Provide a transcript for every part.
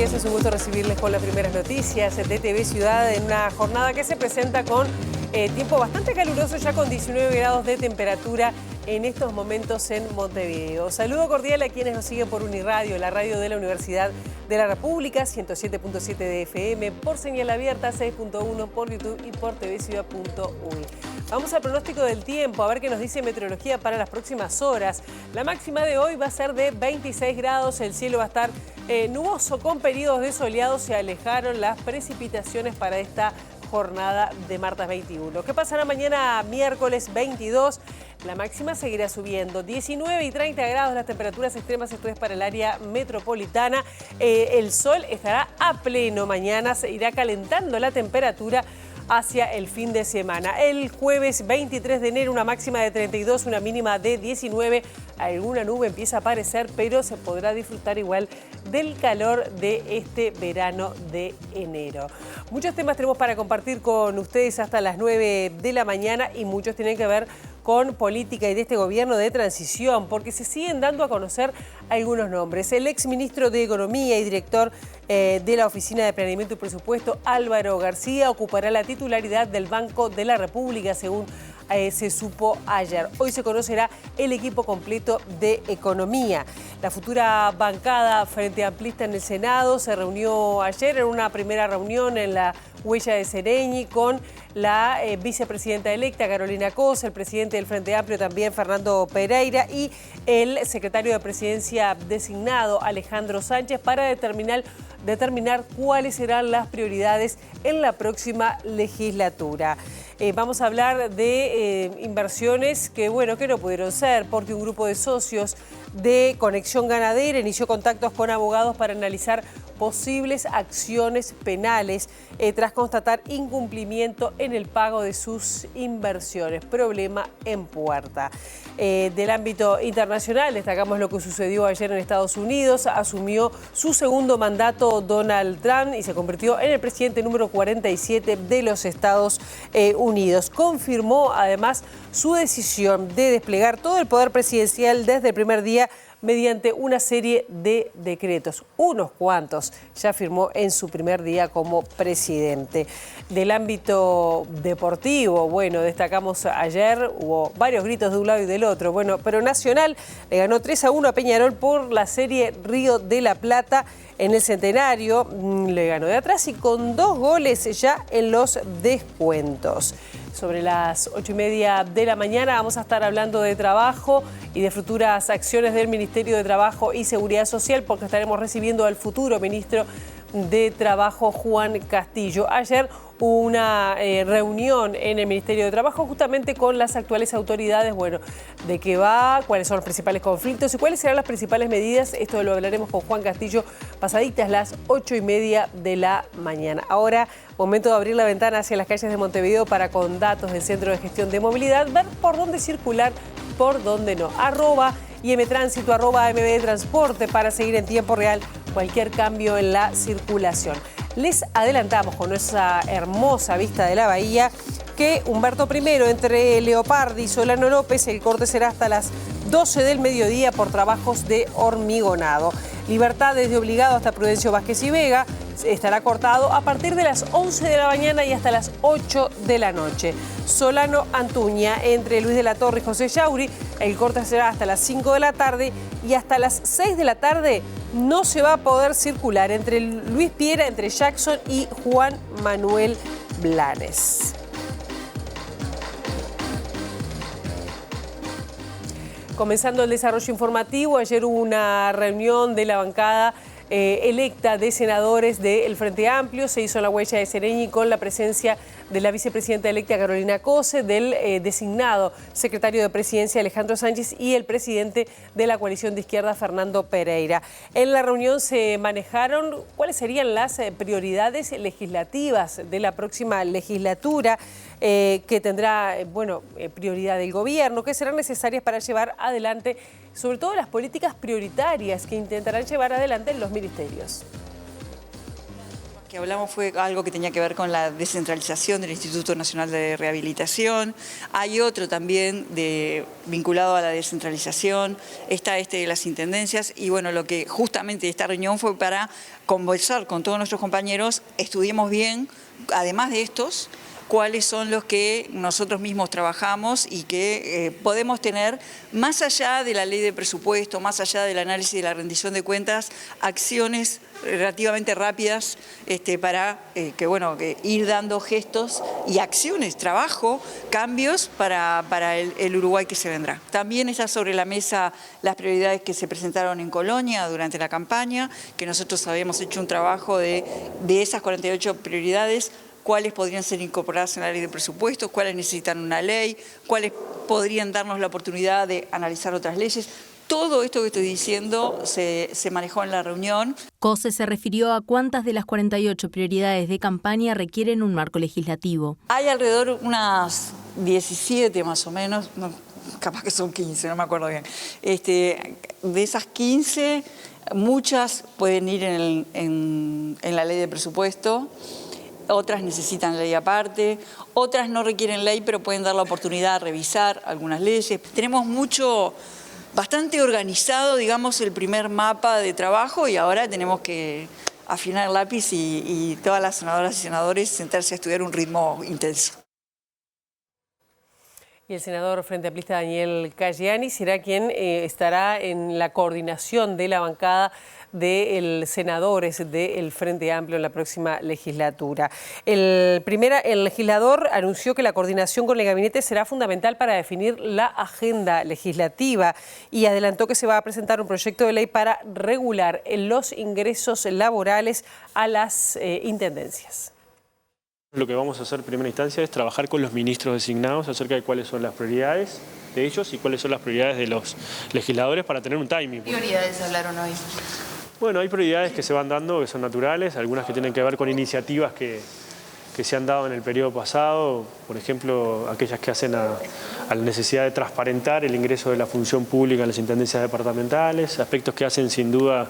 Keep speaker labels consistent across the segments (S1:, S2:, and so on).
S1: días, es un gusto recibirles con las primeras noticias de TV Ciudad en una jornada que se presenta con tiempo bastante caluroso, ya con 19 grados de temperatura en estos momentos en Montevideo. Saludo cordial a quienes nos siguen por Uniradio, la radio de la Universidad de la República, 107.7 de FM, por señal abierta, 6.1 por YouTube y por tvciudad.uy. Vamos al pronóstico del tiempo, a ver qué nos dice meteorología para las próximas horas. La máxima de hoy va a ser de 26 grados, el cielo va a estar nuboso con periodos de soleado, se alejaron las precipitaciones para esta jornada de martes 21. ¿Qué pasará mañana miércoles 22? La máxima seguirá subiendo, 19 y 30 grados las temperaturas extremas, esto es para el área metropolitana. El sol estará a pleno mañana, se irá calentando la temperatura hacia el fin de semana. El jueves 23 de enero una máxima de 32, una mínima de 19. Alguna nube empieza a aparecer, pero se podrá disfrutar igual del calor de este verano de enero. Muchos temas tenemos para compartir con ustedes hasta las 9 de la mañana y muchos tienen que ver con política y de este gobierno de transición, porque se siguen dando a conocer algunos nombres. El exministro de Economía y director de la Oficina de Planeamiento y Presupuesto, Álvaro García, ocupará la titularidad del Banco de la República, según se supo ayer. Hoy se conocerá el equipo completo de Economía. La futura bancada Frente Amplista en el Senado se reunió ayer en una primera reunión en la Huella de Sereñi con la vicepresidenta electa Carolina Cose, el presidente del Frente Amplio también Fernando Pereira y el secretario de Presidencia designado Alejandro Sánchez para determinar cuáles serán las prioridades en la próxima legislatura. Vamos a hablar de inversiones que no pudieron ser porque un grupo de socios de Conexión Ganadera inició contactos con abogados para analizar posibles acciones penales tras constatar incumplimiento en el pago de sus inversiones. Problema en puerta. Del ámbito internacional, destacamos lo que sucedió ayer en Estados Unidos. Asumió su segundo mandato Donald Trump y se convirtió en el presidente número 47 de los Estados Unidos. Confirmó además su decisión de desplegar todo el poder presidencial desde el primer día mediante una serie de decretos, unos cuantos, ya firmó en su primer día como presidente. Del ámbito deportivo, destacamos ayer, hubo varios gritos de un lado y del otro, pero Nacional le ganó 3-1 a Peñarol por la serie Río de la Plata en el Centenario, le ganó de atrás y con 2 goles ya en los descuentos. Sobre las 8:30 de la mañana vamos a estar hablando de trabajo y de futuras acciones del Ministerio de Trabajo y Seguridad Social porque estaremos recibiendo al futuro ministro de Trabajo, Juan Castillo. Ayer hubo una reunión en el Ministerio de Trabajo justamente con las actuales autoridades, de qué va, cuáles son los principales conflictos y cuáles serán las principales medidas. Esto lo hablaremos con Juan Castillo pasaditas las 8:30 de la mañana. Ahora, momento de abrir la ventana hacia las calles de Montevideo para con datos del Centro de Gestión de Movilidad, ver por dónde circular, por dónde no. @IMTránsito, @MBTransporte para seguir en tiempo real cualquier cambio en la circulación. Les adelantamos con nuestra hermosa vista de la bahía que Humberto I entre Leopardi y Solano López, el corte será hasta las 12 del mediodía por trabajos de hormigonado. Libertad desde Obligado hasta Prudencio Vázquez y Vega estará cortado a partir de las 11 de la mañana y hasta las 8 de la noche. Solano Antuña entre Luis de la Torre y José Yauri, el corte será hasta las 5 de la tarde y hasta las 6 de la tarde no se va a poder circular entre Luis Piera, entre Jackson y Juan Manuel Blanes. Comenzando el desarrollo informativo, ayer hubo una reunión de la bancada electa de senadores del Frente Amplio, se hizo en la Huella de Sereñi con la presencia de la vicepresidenta electa Carolina Cose, del designado secretario de Presidencia Alejandro Sánchez y el presidente de la coalición de izquierda Fernando Pereira. En la reunión se manejaron cuáles serían las prioridades legislativas de la próxima legislatura que tendrá prioridad del gobierno, que serán necesarias para llevar adelante sobre todo las políticas prioritarias que intentarán llevar adelante en los ministerios.
S2: Que hablamos fue algo que tenía que ver con la descentralización del Instituto Nacional de Rehabilitación. Hay otro también vinculado a la descentralización, está de las intendencias, y bueno, lo que justamente esta reunión fue para conversar con todos nuestros compañeros, estudiemos bien, además de estos, cuáles son los que nosotros mismos trabajamos y que podemos tener, más allá de la ley de presupuesto, más allá del análisis de la rendición de cuentas, acciones relativamente rápidas para que ir dando gestos y acciones, trabajo, cambios para el Uruguay que se vendrá. También está sobre la mesa las prioridades que se presentaron en Colonia durante la campaña, que nosotros habíamos hecho un trabajo de esas 48 prioridades, cuáles podrían ser incorporadas en la ley de presupuestos, cuáles necesitan una ley, cuáles podrían darnos la oportunidad de analizar otras leyes. Todo esto que estoy diciendo se manejó en la reunión.
S3: Cose se refirió a cuántas de las 48 prioridades de campaña requieren un marco legislativo.
S2: Hay alrededor unas 17 más o menos, no, capaz que son 15, no me acuerdo bien. De esas 15, muchas pueden ir en la ley de presupuesto. Otras necesitan ley aparte, otras no requieren ley, pero pueden dar la oportunidad de revisar algunas leyes. Tenemos bastante organizado, digamos, el primer mapa de trabajo, y ahora tenemos que afinar el lápiz y todas las senadoras y senadores sentarse a estudiar un ritmo intenso.
S1: Y el senador Frente Amplista Daniel Cayani será quien estará en la coordinación de la bancada de senadores del Frente Amplio en la próxima legislatura. El legislador anunció que la coordinación con el gabinete será fundamental para definir la agenda legislativa y adelantó que se va a presentar un proyecto de ley para regular los ingresos laborales a las intendencias.
S4: Lo que vamos a hacer en primera instancia es trabajar con los ministros designados acerca de cuáles son las prioridades de ellos y cuáles son las prioridades de los legisladores para tener un timing.
S5: ¿Qué prioridades hablaron hoy?
S4: Bueno, hay prioridades que se van dando, que son naturales, algunas que tienen que ver con iniciativas que se han dado en el periodo pasado, por ejemplo, aquellas que hacen a la necesidad de transparentar el ingreso de la función pública en las intendencias departamentales, aspectos que hacen sin duda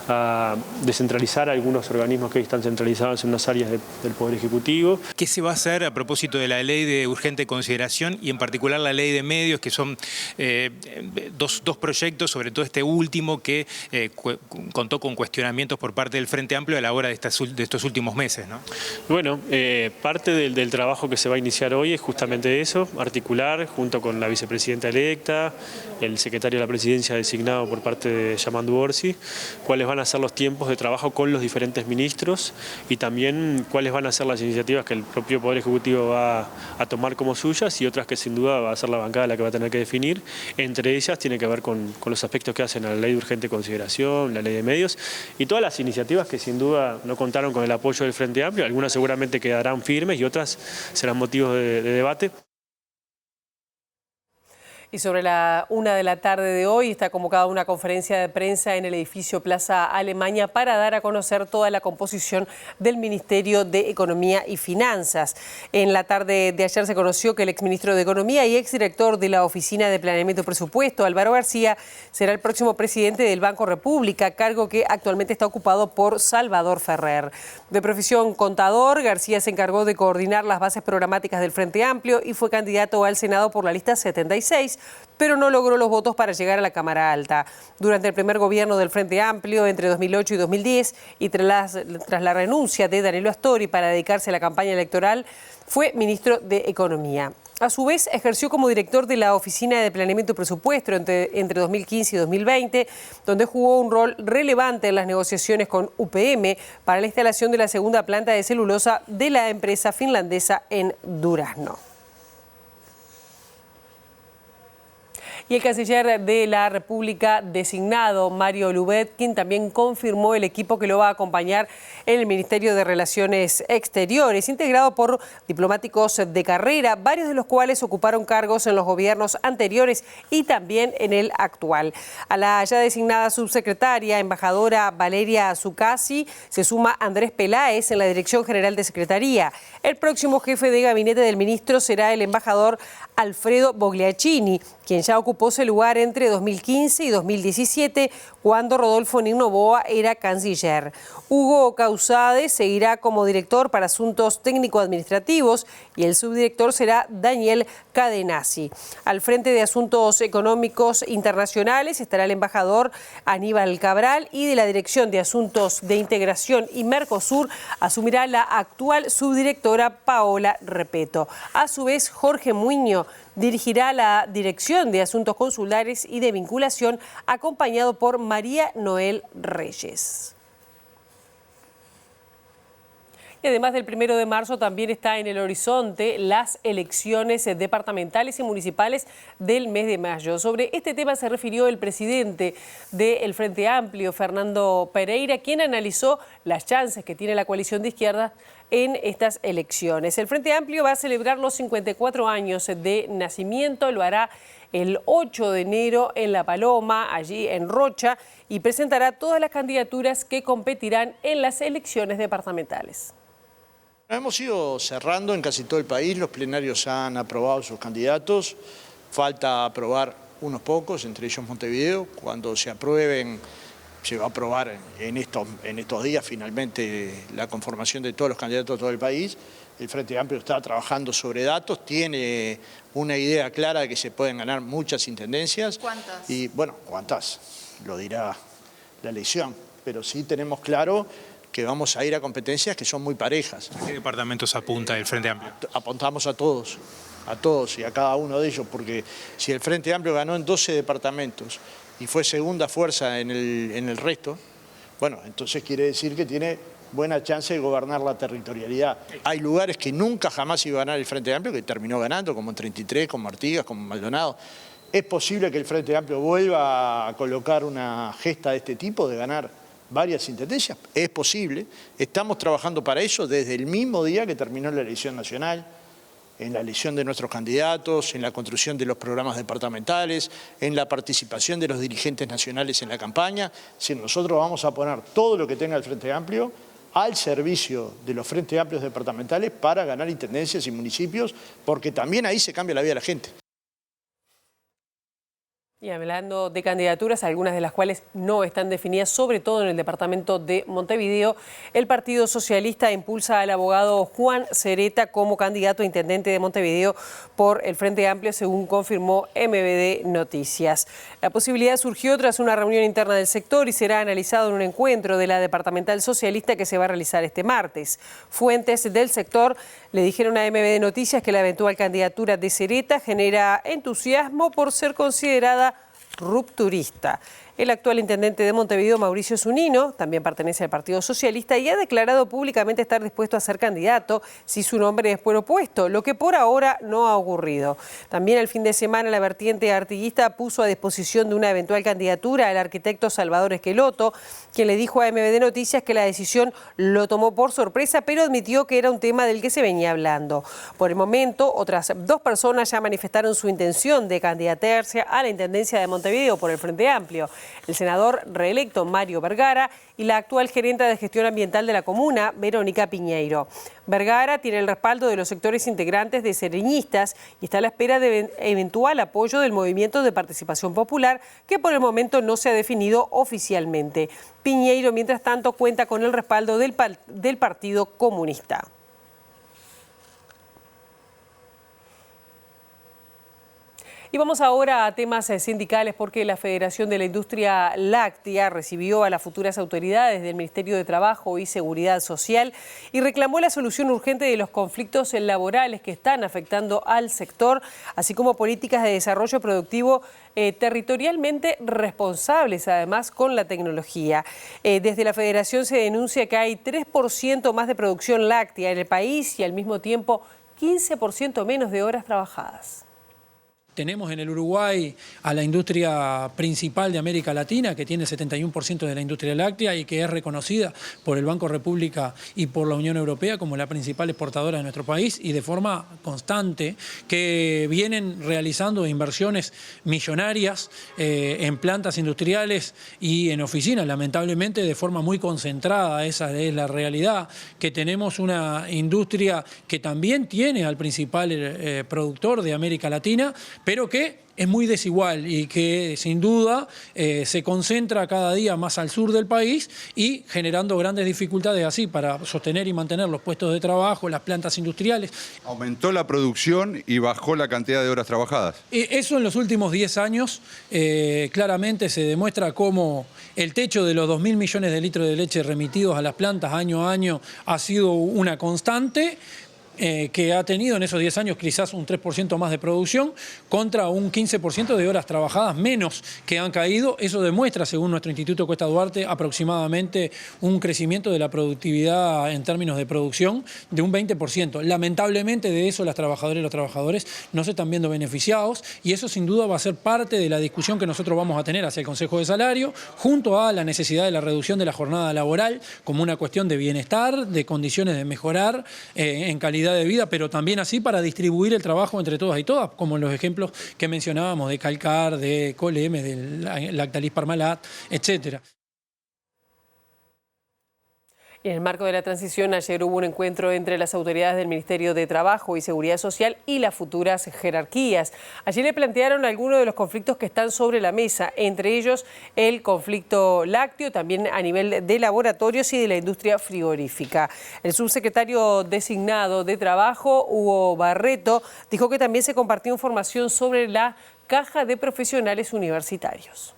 S4: a descentralizar algunos organismos que hoy están centralizados en unas áreas del Poder Ejecutivo.
S6: ¿Qué se va a hacer a propósito de la ley de urgente consideración y en particular la ley de medios, que son dos proyectos, sobre todo este último que contó con cuestionamientos por parte del Frente Amplio a la hora de estos últimos meses, ¿no?
S4: Bueno, parte del trabajo que se va a iniciar hoy es justamente eso, articular junto con la vicepresidenta electa, el secretario de la presidencia designado por parte de Yamandu Orsi, cuáles van a ser los tiempos de trabajo con los diferentes ministros y también cuáles van a ser las iniciativas que el propio Poder Ejecutivo va a tomar como suyas y otras que sin duda va a ser la bancada la que va a tener que definir. Entre ellas tiene que ver con los aspectos que hacen a la ley de urgente consideración, la ley de medios y todas las iniciativas que sin duda no contaron con el apoyo del Frente Amplio, algunas seguramente quedarán firmes y otras serán motivos de debate.
S1: Y sobre la 1 de la tarde de hoy está convocada una conferencia de prensa en el edificio Plaza Alemania para dar a conocer toda la composición del Ministerio de Economía y Finanzas. En la tarde de ayer se conoció que el exministro de Economía y exdirector de la Oficina de Planeamiento y Presupuesto, Álvaro García, será el próximo presidente del Banco República, cargo que actualmente está ocupado por Salvador Ferrer. De profesión contador, García se encargó de coordinar las bases programáticas del Frente Amplio y fue candidato al Senado por la lista 76, pero no logró los votos para llegar a la Cámara Alta. Durante el primer gobierno del Frente Amplio, entre 2008 y 2010, y tras la renuncia de Danilo Astori para dedicarse a la campaña electoral, fue ministro de Economía. A su vez, ejerció como director de la Oficina de Planeamiento y Presupuesto entre 2015 y 2020, donde jugó un rol relevante en las negociaciones con UPM para la instalación de la segunda planta de celulosa de la empresa finlandesa en Durazno. Y el canciller de la República designado, Mario Lubetkin, también confirmó el equipo que lo va a acompañar en el Ministerio de Relaciones Exteriores, integrado por diplomáticos de carrera, varios de los cuales ocuparon cargos en los gobiernos anteriores y también en el actual. A la ya designada subsecretaria, embajadora Valeria Zuccasi, se suma Andrés Peláez en la Dirección General de Secretaría. El próximo jefe de gabinete del ministro será el embajador Alfredo Bogliacini, quien ya ocupó ocupó ese lugar entre 2015 y 2017, cuando Rodolfo Nigno Boa era canciller. Hugo Causade seguirá como director para asuntos técnico-administrativos y el subdirector será Daniel Cadenazzi. Al frente de asuntos económicos internacionales estará el embajador Aníbal Cabral, y de la Dirección de Asuntos de Integración y Mercosur asumirá la actual subdirectora Paola Repeto. A su vez, Jorge Muño dirigirá la Dirección de Asuntos Consulares y de Vinculación, acompañado por María Noel Reyes. Y además del 1 de marzo también está en el horizonte las elecciones departamentales y municipales del mes de mayo. Sobre este tema se refirió el presidente del Frente Amplio, Fernando Pereira, quien analizó las chances que tiene la coalición de izquierda en estas elecciones. El Frente Amplio va a celebrar los 54 años de nacimiento, lo hará el 8 de enero en La Paloma, allí en Rocha, y presentará todas las candidaturas que competirán en las elecciones departamentales.
S5: Hemos ido cerrando en casi todo el país, los plenarios han aprobado sus candidatos, falta aprobar unos pocos, entre ellos Montevideo. Cuando se aprueben, se va a aprobar en estos días finalmente la conformación de todos los candidatos de todo el país. El Frente Amplio está trabajando sobre datos, tiene una idea clara de que se pueden ganar muchas intendencias.
S2: ¿Cuántas?
S5: Y bueno, ¿cuántas? Lo dirá la elección, pero sí tenemos claro que vamos a ir a competencias que son muy parejas.
S6: ¿A qué departamentos apunta el Frente Amplio?
S5: Apuntamos a todos y a cada uno de ellos, porque si el Frente Amplio ganó en 12 departamentos y fue segunda fuerza en el resto, bueno, entonces quiere decir que tiene buena chance de gobernar la territorialidad. Hay lugares que nunca jamás iba a ganar el Frente Amplio, que terminó ganando, como en 33, como Artigas, como Maldonado. ¿Es posible que el Frente Amplio vuelva a colocar una gesta de este tipo, de ganar varias intendencias? Es posible, estamos trabajando para eso desde el mismo día que terminó la elección nacional, en la elección de nuestros candidatos, en la construcción de los programas departamentales, en la participación de los dirigentes nacionales en la campaña. Si nosotros vamos a poner todo lo que tenga el Frente Amplio al servicio de los Frentes Amplios departamentales para ganar intendencias y municipios, porque también ahí se cambia la vida de la gente.
S1: Y hablando de candidaturas, algunas de las cuales no están definidas, sobre todo en el departamento de Montevideo, el Partido Socialista impulsa al abogado Juan Cereta como candidato a intendente de Montevideo por el Frente Amplio, según confirmó MBD Noticias. La posibilidad surgió tras una reunión interna del sector y será analizado en un encuentro de la departamental socialista que se va a realizar este martes. Fuentes del sector le dijeron a MBD Noticias que la eventual candidatura de Cereta genera entusiasmo por ser considerada rupturista. El actual intendente de Montevideo, Mauricio Zunino, también pertenece al Partido Socialista y ha declarado públicamente estar dispuesto a ser candidato si su nombre es propuesto, lo que por ahora no ha ocurrido. También el fin de semana la vertiente artiguista puso a disposición de una eventual candidatura al arquitecto Salvador Esqueloto, quien le dijo a MBD Noticias que la decisión lo tomó por sorpresa, pero admitió que era un tema del que se venía hablando. Por el momento, otras 2 personas ya manifestaron su intención de candidatearse a la intendencia de Montevideo por el Frente Amplio: el senador reelecto Mario Vergara y la actual gerenta de gestión ambiental de la comuna, Verónica Piñeiro. Vergara tiene el respaldo de los sectores integrantes de Sereñistas y está a la espera de eventual apoyo del Movimiento de Participación Popular, que por el momento no se ha definido oficialmente. Piñeiro, mientras tanto, cuenta con el respaldo del Partido Comunista. Y vamos ahora a temas sindicales, porque la Federación de la Industria Láctea recibió a las futuras autoridades del Ministerio de Trabajo y Seguridad Social y reclamó la solución urgente de los conflictos laborales que están afectando al sector, así como políticas de desarrollo productivo territorialmente responsables, además con la tecnología. Desde la Federación se denuncia que hay 3% más de producción láctea en el país y al mismo tiempo 15% menos de horas trabajadas.
S7: Tenemos en el Uruguay a la industria principal de América Latina, que tiene el 71% de la industria láctea y que es reconocida por el Banco República y por la Unión Europea como la principal exportadora de nuestro país, y de forma constante, que vienen realizando inversiones millonarias en plantas industriales y en oficinas. Lamentablemente, de forma muy concentrada, esa es la realidad, que tenemos una industria que también tiene al principal productor de América Latina, pero que es muy desigual y que sin duda se concentra cada día más al sur del país y generando grandes dificultades así para sostener y mantener los puestos de trabajo, las plantas industriales.
S8: Aumentó la producción y bajó la cantidad de horas trabajadas.
S7: Eso en los últimos 10 años claramente se demuestra cómo el techo de los 2.000 millones de litros de leche remitidos a las plantas año a año ha sido una constante, que ha tenido en esos 10 años quizás un 3% más de producción contra un 15% de horas trabajadas menos que han caído. Eso demuestra, según nuestro Instituto Cuesta Duarte, aproximadamente un crecimiento de la productividad en términos de producción de un 20%. Lamentablemente de eso las trabajadoras y los trabajadores no se están viendo beneficiados y eso sin duda va a ser parte de la discusión que nosotros vamos a tener hacia el Consejo de Salario, junto a la necesidad de la reducción de la jornada laboral como una cuestión de bienestar, de condiciones de mejorar en calidad de vida, pero también así para distribuir el trabajo entre todas y todas, como en los ejemplos que mencionábamos de Calcar, de Coleme, de Lactalis Parmalat, etcétera.
S1: Y en el marco de la transición, ayer hubo un encuentro entre las autoridades del Ministerio de Trabajo y Seguridad Social y las futuras jerarquías. Allí le plantearon algunos de los conflictos que están sobre la mesa, entre ellos el conflicto lácteo, también a nivel de laboratorios y de la industria frigorífica. El subsecretario designado de Trabajo, Hugo Barreto, dijo que también se compartió información sobre la caja de profesionales universitarios.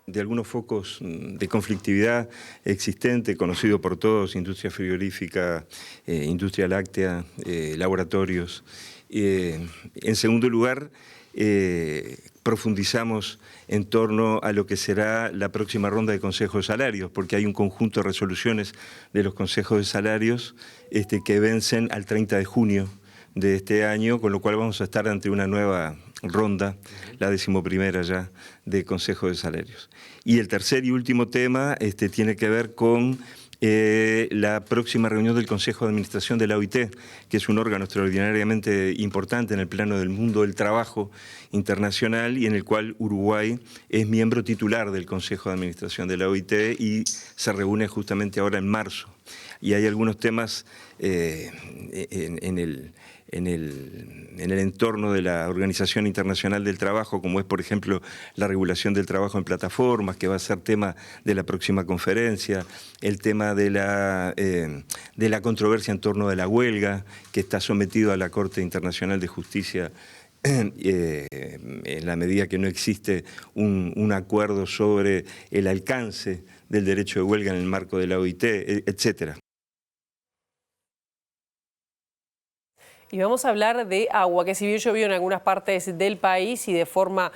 S9: De algunos focos de conflictividad existente, conocido por todos, industria frigorífica, industria láctea, laboratorios. En segundo lugar, profundizamos en torno a lo que será la próxima ronda de consejos de salarios, porque hay un conjunto de resoluciones de los consejos de salarios que vencen al 30 de junio de este año, con lo cual vamos a estar ante una nueva ronda, la 11ª ya, de Consejo de Salarios. Y el tercer y último tema tiene que ver con la próxima reunión del Consejo de Administración de la OIT, que es un órgano extraordinariamente importante en el plano del mundo del trabajo internacional y en el cual Uruguay es miembro titular del Consejo de Administración de la OIT y se reúne justamente ahora en marzo. Y hay algunos temas en el entorno de la Organización Internacional del Trabajo, como es, por ejemplo, la regulación del trabajo en plataformas, que va a ser tema de la próxima conferencia, el tema de la controversia en torno de la huelga, que está sometido a la Corte Internacional de Justicia en la medida que no existe un acuerdo sobre el alcance del derecho de huelga en el marco de la OIT, etcétera.
S1: Y vamos a hablar de agua, que si bien llovió en algunas partes del país y de forma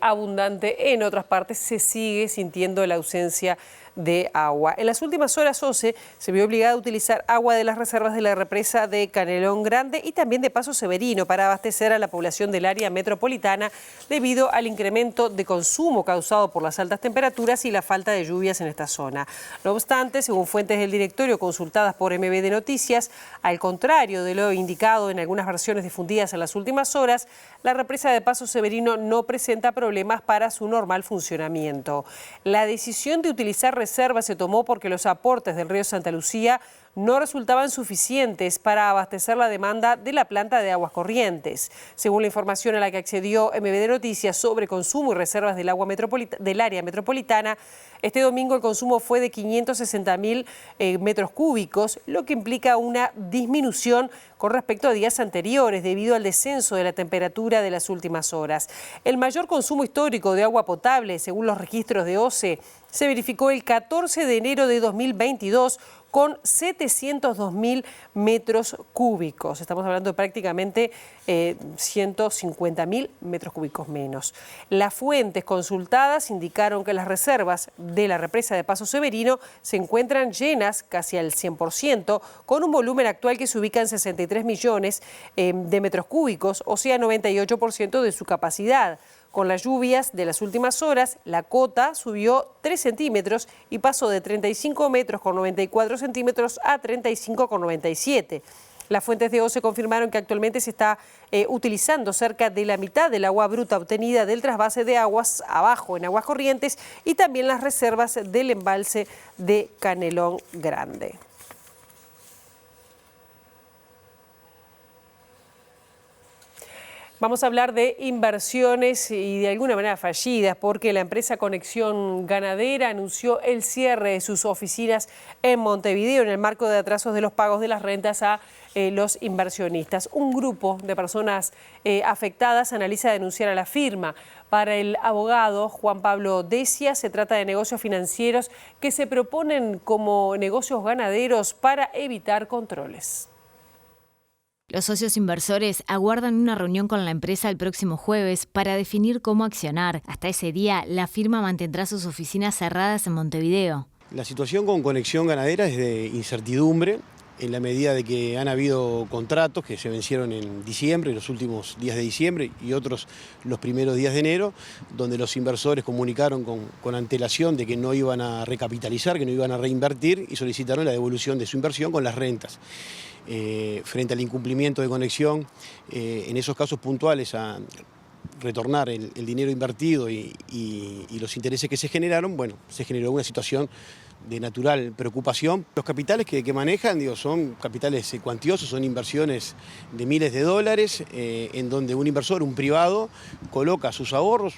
S1: abundante, en otras partes se sigue sintiendo la ausencia de agua. En las últimas horas, OCE se vio obligada a utilizar agua de las reservas de la represa de Canelón Grande y también de Paso Severino para abastecer a la población del área metropolitana debido al incremento de consumo causado por las altas temperaturas y la falta de lluvias en esta zona. No obstante, según fuentes del directorio consultadas por MB de Noticias, al contrario de lo indicado en algunas versiones difundidas en las últimas horas, la represa de Paso Severino no presenta problemas para su normal funcionamiento. La decisión de utilizar reservas se tomó porque los aportes del río Santa Lucía no resultaban suficientes para abastecer la demanda de la planta de Aguas Corrientes. Según la información a la que accedió MB de Noticias sobre consumo y reservas del agua del área metropolitana, este domingo el consumo fue de 560.000 metros cúbicos, lo que implica una disminución con respecto a días anteriores debido al descenso de la temperatura de las últimas horas. El mayor consumo histórico de agua potable, según los registros de OCE, se verificó el 14 de enero de 2022 con 702.000 metros cúbicos. Estamos hablando de prácticamente 150.000 metros cúbicos menos. Las fuentes consultadas indicaron que las reservas de la represa de Paso Severino se encuentran llenas casi al 100%, con un volumen actual que se ubica en 63 millones de metros cúbicos, o sea, 98% de su capacidad. Con las lluvias de las últimas horas, la cota subió 3 centímetros y pasó de 35 metros con 94 centímetros a 35 con 97. Las fuentes de OCE confirmaron que actualmente se está utilizando cerca de la mitad del agua bruta obtenida del trasvase de aguas abajo en Aguas Corrientes y también las reservas del embalse de Canelón Grande. Vamos a hablar de inversiones y de alguna manera fallidas, porque la empresa Conexión Ganadera anunció el cierre de sus oficinas en Montevideo en el marco de atrasos de los pagos de las rentas a los inversionistas. Un grupo de personas afectadas analiza denunciar a la firma. Para el abogado Juan Pablo Decia, se trata de negocios financieros que se proponen como negocios ganaderos para evitar controles.
S3: Los socios inversores aguardan una reunión con la empresa el próximo jueves para definir cómo accionar. Hasta ese día, la firma mantendrá sus oficinas cerradas en Montevideo.
S10: La situación con Conexión Ganadera es de incertidumbre, en la medida de que han habido contratos que se vencieron en diciembre, los últimos días de diciembre, y otros los primeros días de enero, donde los inversores comunicaron con antelación de que no iban a recapitalizar, que no iban a reinvertir, y solicitaron la devolución de su inversión con las rentas. Frente al incumplimiento de Conexión, en esos casos puntuales a retornar el dinero invertido y los intereses que se generaron, bueno, se generó una situación de natural preocupación. Los capitales que manejan, son capitales cuantiosos, son inversiones de miles de dólares, en donde un inversor, un privado, coloca sus ahorros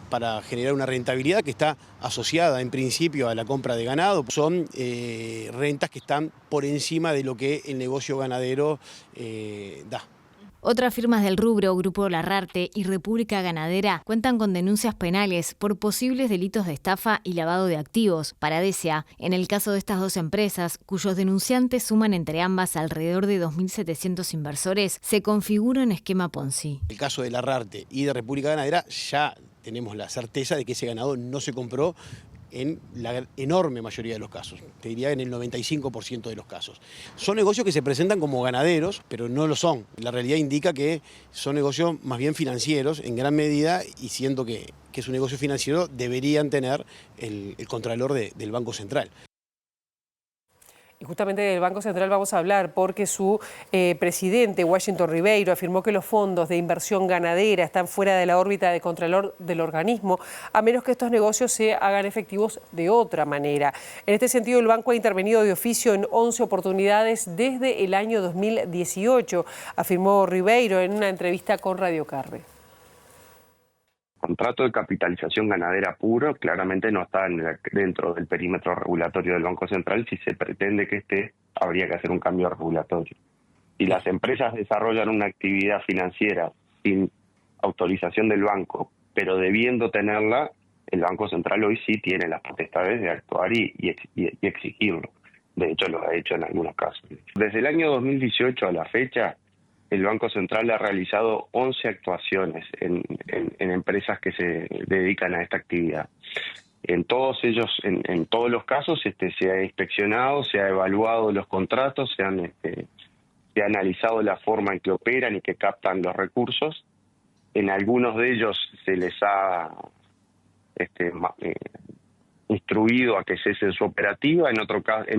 S10: para generar una rentabilidad que está asociada en principio a la compra de ganado. Son rentas que están por encima de lo que el negocio ganadero da.
S3: Otras firmas del rubro, Grupo Larrarte y República Ganadera, cuentan con denuncias penales por posibles delitos de estafa y lavado de activos. Para Decia, en el caso de estas dos empresas, cuyos denunciantes suman entre ambas alrededor de 2.700 inversores, se configura un esquema Ponzi.
S10: En el caso de Larrarte y de República Ganadera, ya tenemos la certeza de que ese ganado no se compró en la enorme mayoría de los casos, te diría en el 95% de los casos. Son negocios que se presentan como ganaderos, pero no lo son. La realidad indica que son negocios más bien financieros en gran medida, y siendo que es un negocio financiero, deberían tener el contralor del Banco Central.
S1: Y justamente del Banco Central vamos a hablar porque su presidente, Washington Ribeiro, afirmó que los fondos de inversión ganadera están fuera de la órbita de contralor del organismo, a menos que estos negocios se hagan efectivos de otra manera. En este sentido, el banco ha intervenido de oficio en 11 oportunidades desde el año 2018, afirmó Ribeiro en una entrevista con Radio Carve.
S11: Contrato de capitalización ganadera puro claramente no está dentro del perímetro regulatorio del Banco Central. Si se pretende que esté, habría que hacer un cambio regulatorio. Si las empresas desarrollan una actividad financiera sin autorización del banco, pero debiendo tenerla, el Banco Central hoy sí tiene las potestades de actuar y exigirlo. De hecho, lo ha hecho en algunos casos. Desde el año 2018 a la fecha, el Banco Central ha realizado 11 actuaciones en empresas que se dedican a esta actividad. En todos ellos, en todos los casos, se ha inspeccionado, se ha evaluado los contratos, se ha analizado la forma en que operan y que captan los recursos. En algunos de ellos se les ha instruido a que cesen su operativa, en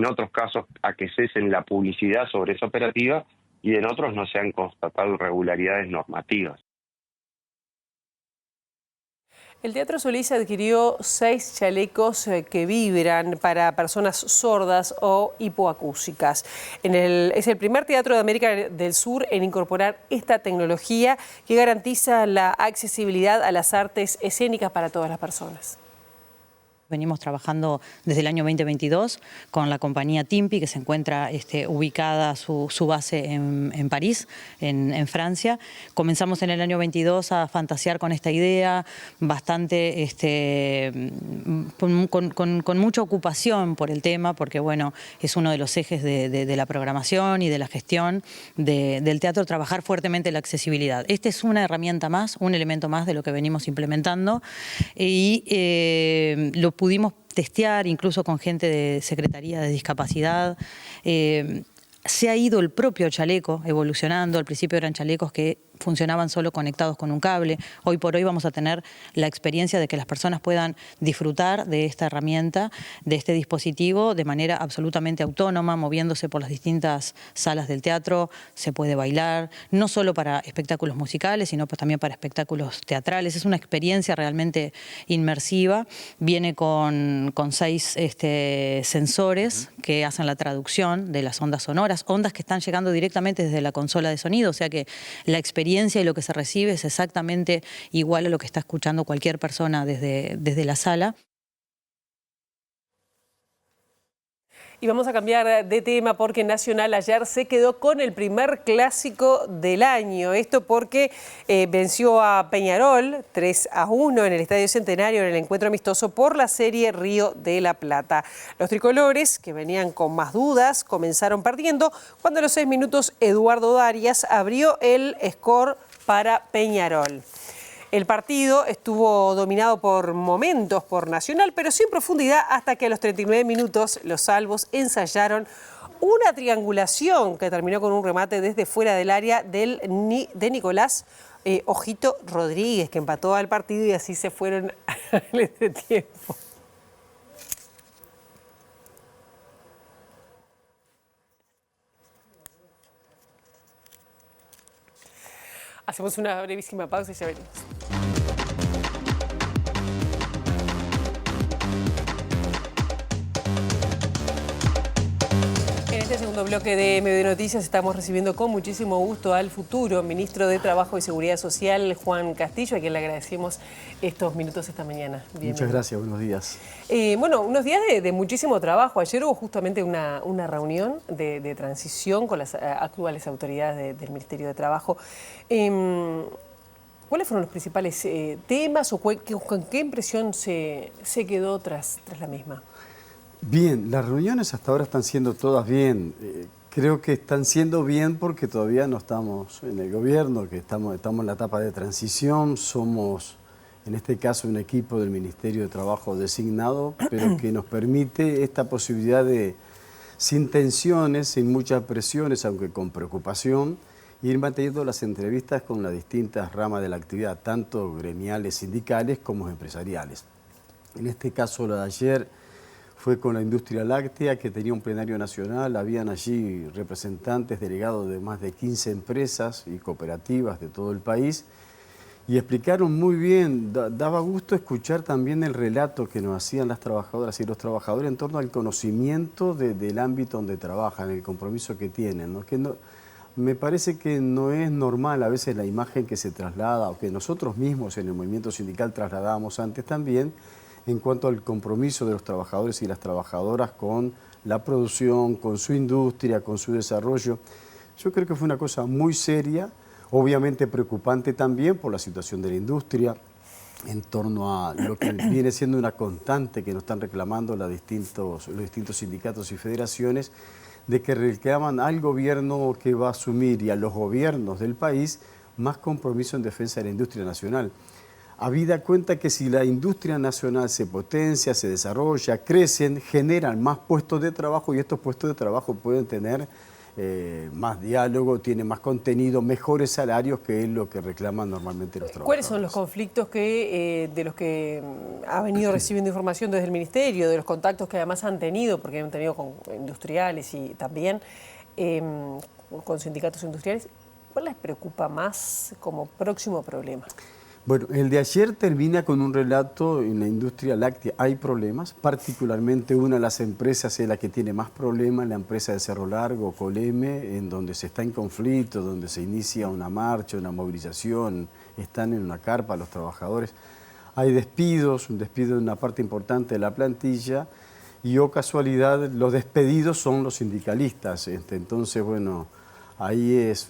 S11: otros casos a que cesen la publicidad sobre esa operativa, y en otros no se han constatado irregularidades normativas.
S1: El Teatro Solís adquirió 6 chalecos que vibran para personas sordas o hipoacúsicas. Es el primer teatro de América del Sur en incorporar esta tecnología que garantiza la accesibilidad a las artes escénicas para todas las personas.
S12: Venimos trabajando desde el año 2022 con la compañía Timpi, que se encuentra ubicada su base en París, en Francia. Comenzamos en el año 22 a fantasear con esta idea, bastante con mucha ocupación por el tema, porque bueno, es uno de los ejes de la programación y de la gestión del teatro, trabajar fuertemente la accesibilidad. Esta es una herramienta más, un elemento más de lo que venimos implementando, y lo pudimos testear incluso con gente de Secretaría de Discapacidad. Se ha ido el propio chaleco evolucionando. Al principio eran chalecos que funcionaban solo conectados con un cable. Hoy por hoy vamos a tener la experiencia de que las personas puedan disfrutar de esta herramienta, de este dispositivo, de manera absolutamente autónoma, moviéndose por las distintas salas del teatro. Se puede bailar, no solo para espectáculos musicales, sino pues también para espectáculos teatrales. Es una experiencia realmente inmersiva. Viene con 6 sensores que hacen la traducción de las ondas sonoras, ondas que están llegando directamente desde la consola de sonido, o sea que la experiencia experiencia y lo que se recibe es exactamente igual a lo que está escuchando cualquier persona desde la sala.
S1: Y vamos a cambiar de tema porque Nacional ayer se quedó con el primer clásico del año. Esto porque venció a Peñarol 3-1 en el Estadio Centenario en el encuentro amistoso por la serie Río de la Plata. Los tricolores, que venían con más dudas, comenzaron perdiendo cuando a los 6 minutos Eduardo Darias abrió el score para Peñarol. El partido estuvo dominado por momentos por Nacional, pero sin profundidad hasta que a los 39 minutos los salvos ensayaron una triangulación que terminó con un remate desde fuera del área de Nicolás Ojito Rodríguez, que empató al partido y así se fueron al entretiempo. Hacemos una brevísima pausa y ya venimos. En este segundo bloque de Medio de Noticias estamos recibiendo con muchísimo gusto al futuro ministro de Trabajo y Seguridad Social, Juan Castillo, a quien le agradecemos estos minutos esta mañana. Bienvenido.
S13: Muchas gracias, buenos días.
S1: Bueno, unos días de muchísimo trabajo. Ayer hubo justamente una reunión de transición con las actuales autoridades del Ministerio de Trabajo. ¿Cuáles fueron los principales temas o con qué impresión se quedó tras la misma?
S13: Bien, las reuniones hasta ahora están siendo todas bien. Creo que están siendo bien porque todavía no estamos en el gobierno, que estamos en la etapa de transición. Somos, en este caso, un equipo del Ministerio de Trabajo designado, pero que nos permite esta posibilidad de, sin tensiones, sin muchas presiones, aunque con preocupación, ir manteniendo las entrevistas con las distintas ramas de la actividad, tanto gremiales, sindicales como empresariales. En este caso, lo de ayer fue con la industria láctea, que tenía un plenario nacional, habían allí representantes delegados de más de 15 empresas y cooperativas de todo el país, y explicaron muy bien, daba gusto escuchar también el relato que nos hacían las trabajadoras y los trabajadores en torno al conocimiento del ámbito donde trabajan, el compromiso que tienen, ¿no? Me parece que no es normal a veces la imagen que se traslada, o que nosotros mismos en el movimiento sindical trasladábamos antes también, en cuanto al compromiso de los trabajadores y las trabajadoras con la producción, con su industria, con su desarrollo. Yo creo que fue una cosa muy seria, obviamente preocupante también por la situación de la industria, en torno a lo que viene siendo una constante que nos están reclamando los distintos sindicatos y federaciones, de que reclaman al gobierno que va a asumir y a los gobiernos del país más compromiso en defensa de la industria nacional. Habida cuenta que si la industria nacional se potencia, se desarrolla, crecen, generan más puestos de trabajo, y estos puestos de trabajo pueden tener más diálogo, tienen más contenido, mejores salarios, que es lo que reclaman normalmente los trabajadores.
S1: ¿Cuáles son los conflictos de los que ha venido recibiendo información desde el Ministerio, de los contactos que además han tenido, porque han tenido con industriales y también con sindicatos industriales? ¿Cuál les preocupa más como próximo problema?
S13: Bueno, el de ayer termina con un relato en la industria láctea. Hay problemas, particularmente una de las empresas es la que tiene más problemas, la empresa de Cerro Largo, Coleme, en donde se está en conflicto, donde se inicia una marcha, una movilización, están en una carpa los trabajadores. Hay despidos, un despido de una parte importante de la plantilla, y oh casualidad, los despedidos son los sindicalistas. Entonces, bueno, ahí es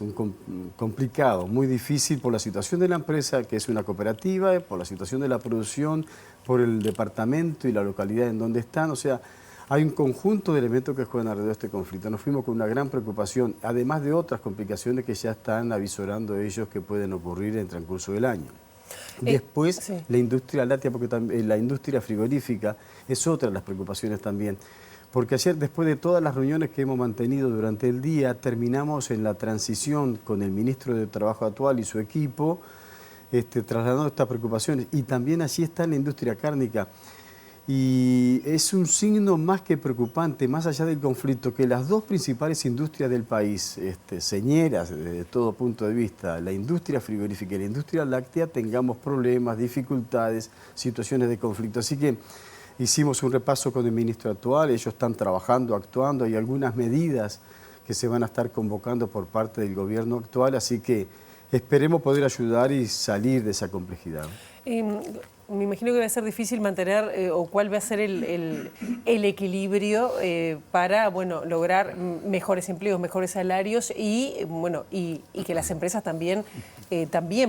S13: complicado, muy difícil por la situación de la empresa, que es una cooperativa, por la situación de la producción, por el departamento y la localidad en donde están. O sea, hay un conjunto de elementos que juegan alrededor de este conflicto. Nos fuimos con una gran preocupación, además de otras complicaciones que ya están avisorando ellos que pueden ocurrir en el transcurso del año. Después, sí, la industria láctea, porque también la industria frigorífica es otra de las preocupaciones también. Porque ayer, después de todas las reuniones que hemos mantenido durante el día, terminamos en la transición con el ministro de Trabajo actual y su equipo, trasladando estas preocupaciones. Y también allí está la industria cárnica. Y es un signo más que preocupante, más allá del conflicto, que las dos principales industrias del país, señeras desde todo punto de vista, la industria frigorífica y la industria láctea, tengamos problemas, dificultades, situaciones de conflicto. Así que hicimos un repaso con el ministro actual, ellos están trabajando, actuando, hay algunas medidas que se van a estar convocando por parte del gobierno actual, así que esperemos poder ayudar y salir de esa complejidad.
S1: Me imagino que va a ser difícil mantener o cuál va a ser el equilibrio para lograr mejores empleos, mejores salarios y que las empresas también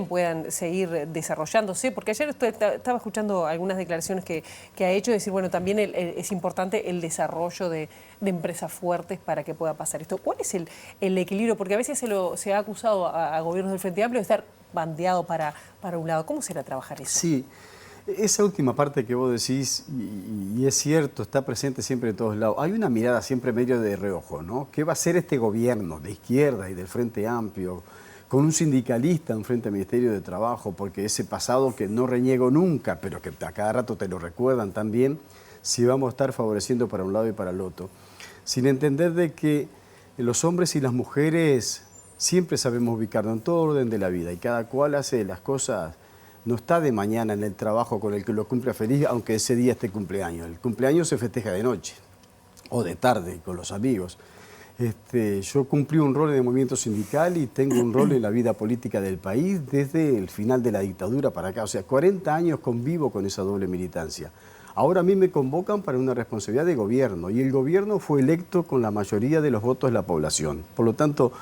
S1: puedan seguir desarrollándose. Porque ayer estaba escuchando algunas declaraciones que ha hecho, decir, también es importante el desarrollo de empresas fuertes para que pueda pasar esto. ¿Cuál es el equilibrio? Porque a veces se ha acusado a gobiernos del Frente Amplio de estar bandeado para un lado. ¿Cómo será trabajar eso?
S13: Sí. Esa última parte que vos decís, y es cierto, está presente siempre en todos lados. Hay una mirada siempre medio de reojo, ¿no? ¿Qué va a hacer este gobierno de izquierda y del Frente Amplio con un sindicalista en frente al Ministerio de Trabajo? Porque ese pasado que no reniego nunca, pero que a cada rato te lo recuerdan también, si vamos a estar favoreciendo para un lado y para el otro. Sin entender de que los hombres y las mujeres siempre sabemos ubicarnos en todo orden de la vida y cada cual hace las cosas. No está de mañana en el trabajo con el que lo cumple feliz, aunque ese día esté cumpleaños. El cumpleaños se festeja de noche o de tarde con los amigos. Yo cumplí un rol en el movimiento sindical y tengo un rol en la vida política del país desde el final de la dictadura para acá. O sea, 40 años convivo con esa doble militancia. Ahora a mí me convocan para una responsabilidad de gobierno y el gobierno fue electo con la mayoría de los votos de la población. Por lo tanto,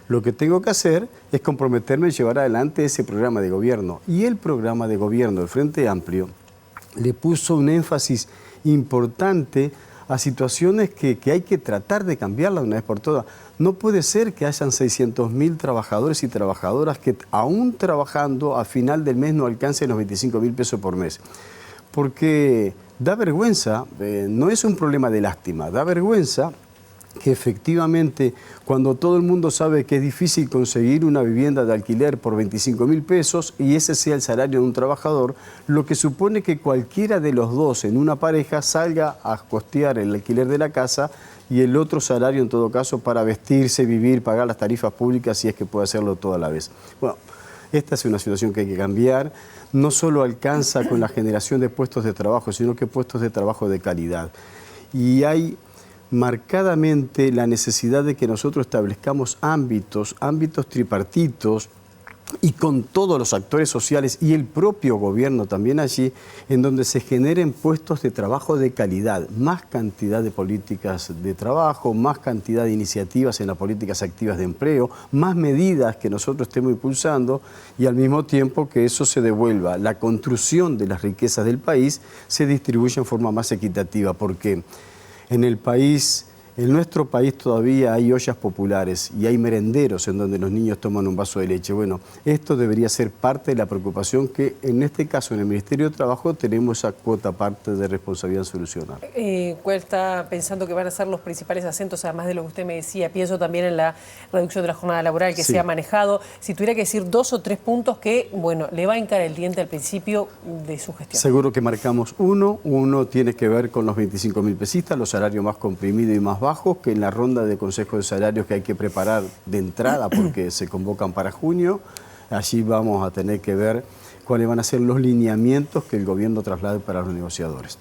S13: lo que tengo que hacer es comprometerme y llevar adelante ese programa de gobierno. Y el programa de gobierno del Frente Amplio le puso un énfasis importante a situaciones que hay que tratar de cambiarlas una vez por todas. No puede ser que hayan 600.000 trabajadores y trabajadoras que aún trabajando a final del mes no alcancen los 25.000 pesos por mes. Porque da vergüenza, no es un problema de lástima, da vergüenza que efectivamente cuando todo el mundo sabe que es difícil conseguir una vivienda de alquiler por 25.000 pesos y ese sea el salario de un trabajador, lo que supone que cualquiera de los dos en una pareja salga a costear el alquiler de la casa y el otro salario en todo caso para vestirse, vivir, pagar las tarifas públicas si es que puede hacerlo toda la vez. Bueno, esta es una situación que hay que cambiar. No solo alcanza con la generación de puestos de trabajo, sino que puestos de trabajo de calidad. Y hay marcadamente la necesidad de que nosotros establezcamos ámbitos tripartitos y con todos los actores sociales y el propio gobierno también allí, en donde se generen puestos de trabajo de calidad, más cantidad de políticas de trabajo, más cantidad de iniciativas en las políticas activas de empleo, más medidas que nosotros estemos impulsando y al mismo tiempo que eso se devuelva, la construcción de las riquezas del país se distribuya en forma más equitativa, porque en nuestro país todavía hay ollas populares y hay merenderos en donde los niños toman un vaso de leche. Bueno, esto debería ser parte de la preocupación que en este caso en el Ministerio de Trabajo tenemos esa cuota parte de responsabilidad en solucionar.
S1: ¿Cuál está pensando que van a ser los principales acentos, además de lo que usted me decía? Pienso también en la reducción de la jornada laboral que se ha manejado. Si tuviera que decir 2 o 3 puntos que, le va a hincar el diente al principio de su gestión.
S13: Seguro que marcamos uno tiene que ver con los 25.000 pesistas, los salarios más comprimidos y más bajos, que en la ronda de consejos de salarios que hay que preparar de entrada porque se convocan para junio, allí vamos a tener que ver cuáles van a ser los lineamientos que el gobierno traslade para los negociadores.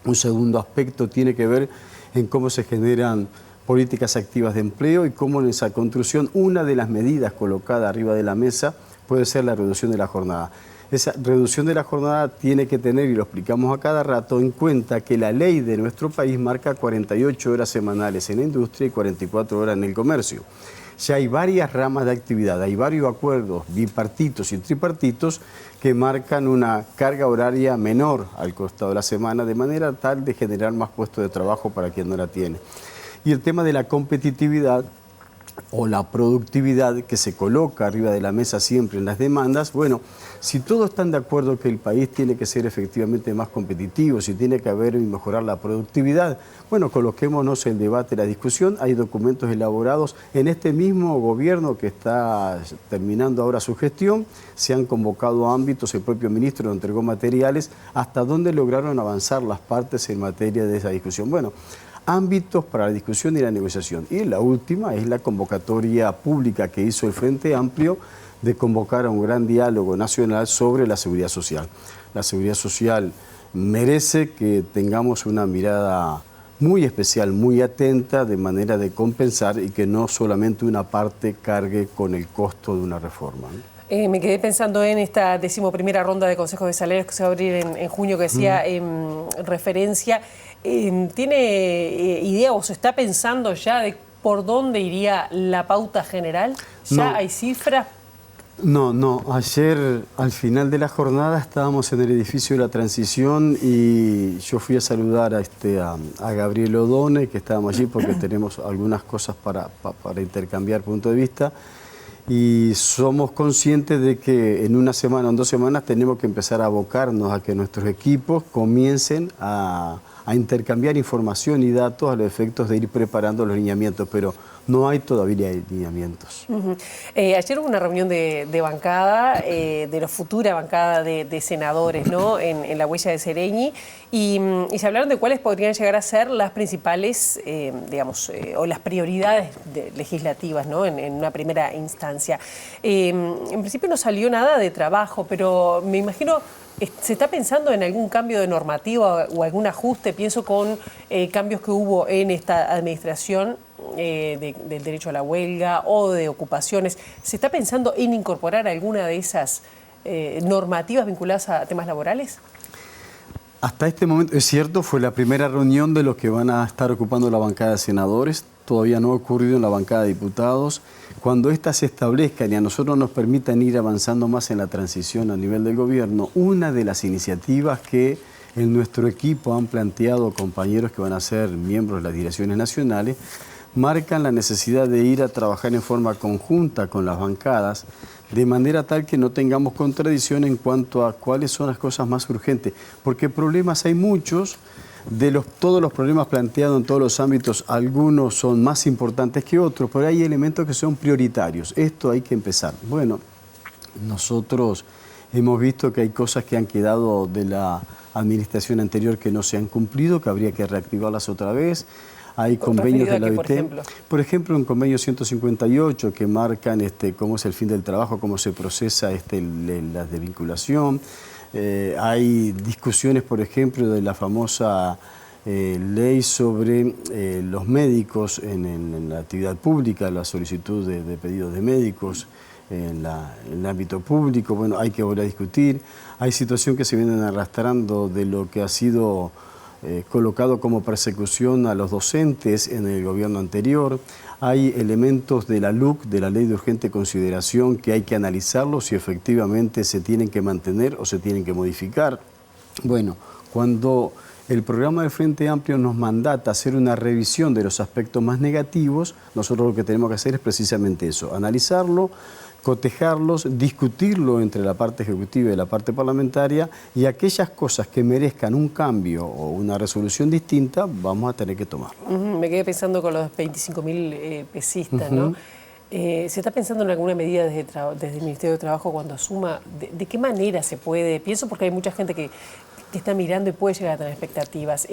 S13: Un segundo aspecto tiene que ver en cómo se generan políticas activas de empleo y cómo en esa construcción una de las medidas colocadas arriba de la mesa puede ser la reducción de la jornada. Esa reducción de la jornada tiene que tener, y lo explicamos a cada rato, en cuenta que la ley de nuestro país marca 48 horas semanales en la industria y 44 horas en el comercio. Ya hay varias ramas de actividad, hay varios acuerdos bipartitos y tripartitos que marcan una carga horaria menor al costado de la semana, de manera tal de generar más puestos de trabajo para quien no la tiene. Y el tema de la competitividad o la productividad que se coloca arriba de la mesa siempre en las demandas, bueno, si todos están de acuerdo que el país tiene que ser efectivamente más competitivo, si tiene que haber y mejorar la productividad, bueno, coloquémonos el debate, la discusión, hay documentos elaborados en este mismo gobierno que está terminando ahora su gestión, se han convocado ámbitos, el propio ministro entregó materiales, hasta dónde lograron avanzar las partes en materia de esa discusión. Bueno, ámbitos para la discusión y la negociación. Y la última es la convocatoria pública que hizo el Frente Amplio de convocar a un gran diálogo nacional sobre la seguridad social. La seguridad social merece que tengamos una mirada muy especial, muy atenta, de manera de compensar y que no solamente una parte cargue con el costo de una reforma, ¿no?
S1: Me quedé pensando en esta 11ª ronda de consejos de salarios que se va a abrir en junio, que decía referencia. ¿Tiene idea o se está pensando ya de por dónde iría la pauta general? ¿Ya hay cifras?
S13: No. Ayer, al final de la jornada, estábamos en el edificio de la Transición y yo fui a saludar a Gabriel Odone, que estábamos allí porque tenemos algunas cosas para intercambiar punto de vista. Y somos conscientes de que en una semana o en 2 semanas tenemos que empezar a abocarnos a que nuestros equipos comiencen a intercambiar información y datos a los efectos de ir preparando los lineamientos, pero no hay todavía lineamientos.
S1: Ayer hubo una reunión de bancada, de la futura bancada de senadores, ¿no? en la huella de Sereñi, y se hablaron de cuáles podrían llegar a ser las principales, o las prioridades legislativas, ¿no? en una primera instancia. En principio no salió nada de trabajo, pero me imagino... ¿Se está pensando en algún cambio de normativa o algún ajuste? Pienso con cambios que hubo en esta administración del derecho a la huelga o de ocupaciones. ¿Se está pensando en incorporar alguna de esas normativas vinculadas a temas laborales?
S13: Hasta este momento, es cierto, fue la primera reunión de los que van a estar ocupando la bancada de senadores. Todavía no ha ocurrido en la bancada de diputados. Cuando éstas se establezcan y a nosotros nos permitan ir avanzando más en la transición a nivel del gobierno, una de las iniciativas que en nuestro equipo han planteado compañeros que van a ser miembros de las direcciones nacionales, marcan la necesidad de ir a trabajar en forma conjunta con las bancadas, de manera tal que no tengamos contradicción en cuanto a cuáles son las cosas más urgentes, porque problemas hay muchos. Todos los problemas planteados en todos los ámbitos, algunos son más importantes que otros, pero hay elementos que son prioritarios. Esto hay que empezar. Bueno, nosotros hemos visto que hay cosas que han quedado de la administración anterior que no se han cumplido, que habría que reactivarlas otra vez. Hay convenios de la OIT, por ejemplo, un convenio 158 que marcan cómo es el fin del trabajo, cómo se procesa la desvinculación. Hay discusiones, por ejemplo, de la famosa ley sobre los médicos en la actividad pública, la solicitud de pedidos de médicos en el ámbito público. Bueno, hay que volver a discutir. Hay situaciones que se vienen arrastrando de lo que ha sido colocado como persecución a los docentes en el gobierno anterior. Hay elementos de la LUC, de la Ley de Urgente Consideración, que hay que analizarlos si efectivamente se tienen que mantener o se tienen que modificar. Bueno, cuando el programa del Frente Amplio nos mandata hacer una revisión de los aspectos más negativos, nosotros lo que tenemos que hacer es precisamente eso, analizarlo, cotejarlos, discutirlo entre la parte ejecutiva y la parte parlamentaria, y aquellas cosas que merezcan un cambio o una resolución distinta, vamos a tener que tomarlo.
S1: Me quedé pensando con los 25.000 pesistas, ¿no? ¿Se está pensando en alguna medida desde el Ministerio de Trabajo cuando asuma? ¿De qué manera se puede? Pienso porque hay mucha gente que está mirando y puede llegar a tener expectativas.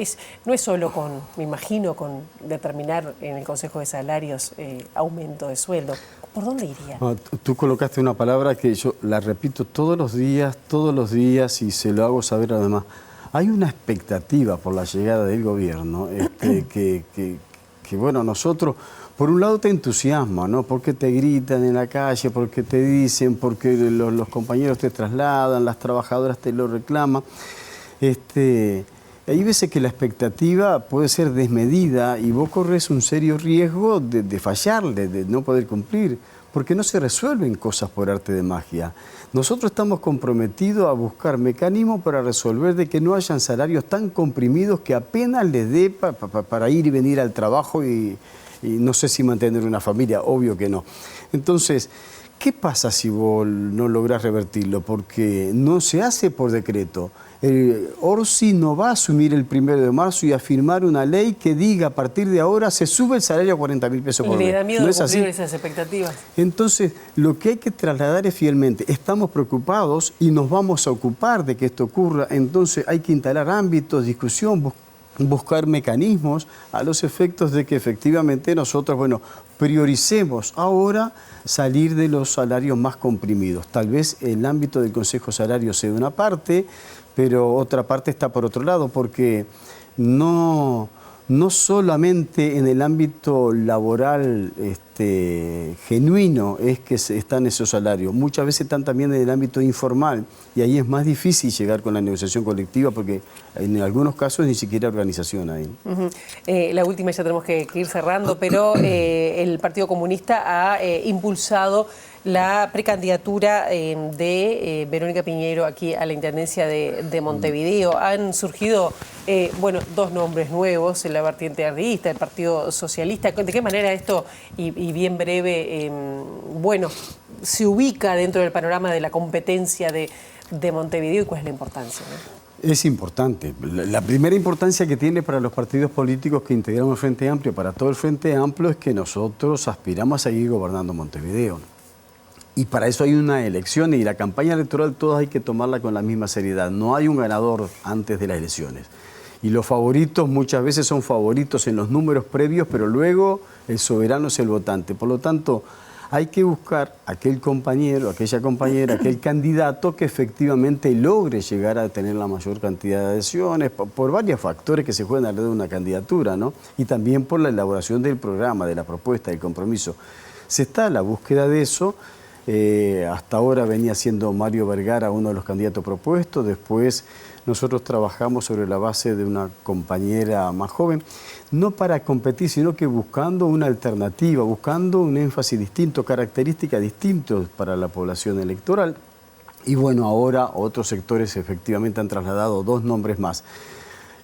S1: No es solo me imagino, con determinar en el Consejo de Salarios aumento de sueldo. ¿Por dónde iría?
S13: Tú colocaste una palabra que yo la repito todos los días y se lo hago saber además. Hay una expectativa por la llegada del gobierno que bueno, nosotros, por un lado te entusiasma, ¿no? Porque te gritan en la calle, porque te dicen, porque los compañeros te trasladan, las trabajadoras te lo reclaman. Hay veces que la expectativa puede ser desmedida y vos corres un serio riesgo de fallar, de no poder cumplir, porque no se resuelven cosas por arte de magia. Nosotros estamos comprometidos a buscar mecanismos para resolver de que no hayan salarios tan comprimidos que apenas les dé para ir y venir al trabajo y no sé si mantener una familia, obvio que no. Entonces, ¿qué pasa si vos no lográs revertirlo? Porque no se hace por decreto. Orsi no va a asumir el 1 de marzo y a firmar una ley que diga a partir de ahora se sube el salario a 40.000 pesos por mes.
S1: Le da miedo
S13: ¿No
S1: de
S13: es
S1: cumplir
S13: así?
S1: esas expectativas.
S13: Entonces, lo que hay que trasladar es fielmente, estamos preocupados y nos vamos a ocupar de que esto ocurra, entonces hay que instalar ámbitos, discusión, buscar mecanismos a los efectos de que efectivamente nosotros, bueno, prioricemos ahora salir de los salarios más comprimidos. Tal vez el ámbito del Consejo Salario sea una parte, pero otra parte está por otro lado, porque no no solamente en el ámbito laboral genuino es que están esos salarios, muchas veces están también en el ámbito informal y ahí es más difícil llegar con la negociación colectiva porque en algunos casos ni siquiera organización hay.
S1: La última, ya tenemos que ir cerrando, pero el Partido Comunista ha impulsado la precandidatura de Verónica Piñeiro aquí a la Intendencia de Montevideo. Han surgido dos nombres nuevos en la vertiente arribista, el Partido Socialista. ¿De qué manera esto, y bien breve, se ubica dentro del panorama de la competencia de Montevideo y cuál es la importancia, ¿no?
S13: Es importante. La primera importancia que tiene para los partidos políticos que integramos el Frente Amplio, para todo el Frente Amplio, es que nosotros aspiramos a seguir gobernando Montevideo. Y para eso hay una elección y la campaña electoral todas hay que tomarla con la misma seriedad. No hay un ganador antes de las elecciones. Y los favoritos muchas veces son favoritos en los números previos, pero luego el soberano es el votante. Por lo tanto, hay que buscar aquel compañero, aquella compañera, aquel candidato que efectivamente logre llegar a tener la mayor cantidad de adhesiones por varios factores que se juegan alrededor de una candidatura, ¿no? Y también por la elaboración del programa, de la propuesta, del compromiso. Se está a la búsqueda de eso. Hasta ahora venía siendo Mario Vergara uno de los candidatos propuestos, después nosotros trabajamos sobre la base de una compañera más joven, no para competir, sino que buscando una alternativa, buscando un énfasis distinto, características distintas para la población electoral. Y bueno, ahora otros sectores efectivamente han trasladado 2 nombres más.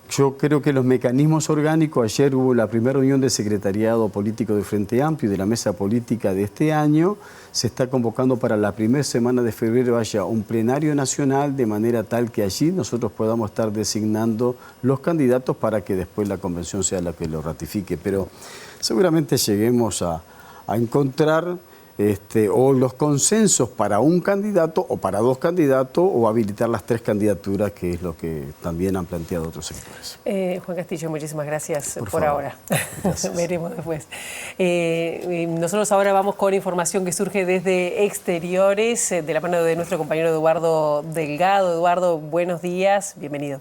S13: Yo creo que los mecanismos orgánicos, ayer hubo la primera reunión del Secretariado Político del Frente Amplio y de la Mesa Política de este año, se está convocando para la primera semana de febrero haya un plenario nacional de manera tal que allí nosotros podamos estar designando los candidatos para que después la convención sea la que lo ratifique. Pero seguramente lleguemos a encontrar o los consensos para un candidato o para 2 candidatos o habilitar las 3 candidaturas, que es lo que también han planteado otros sectores.
S1: Juan Castillo, muchísimas gracias por
S13: favor.
S1: ahora. Veremos después. Nosotros ahora vamos con información que surge desde exteriores, de la mano de nuestro compañero Eduardo Delgado. Eduardo, buenos días, bienvenido.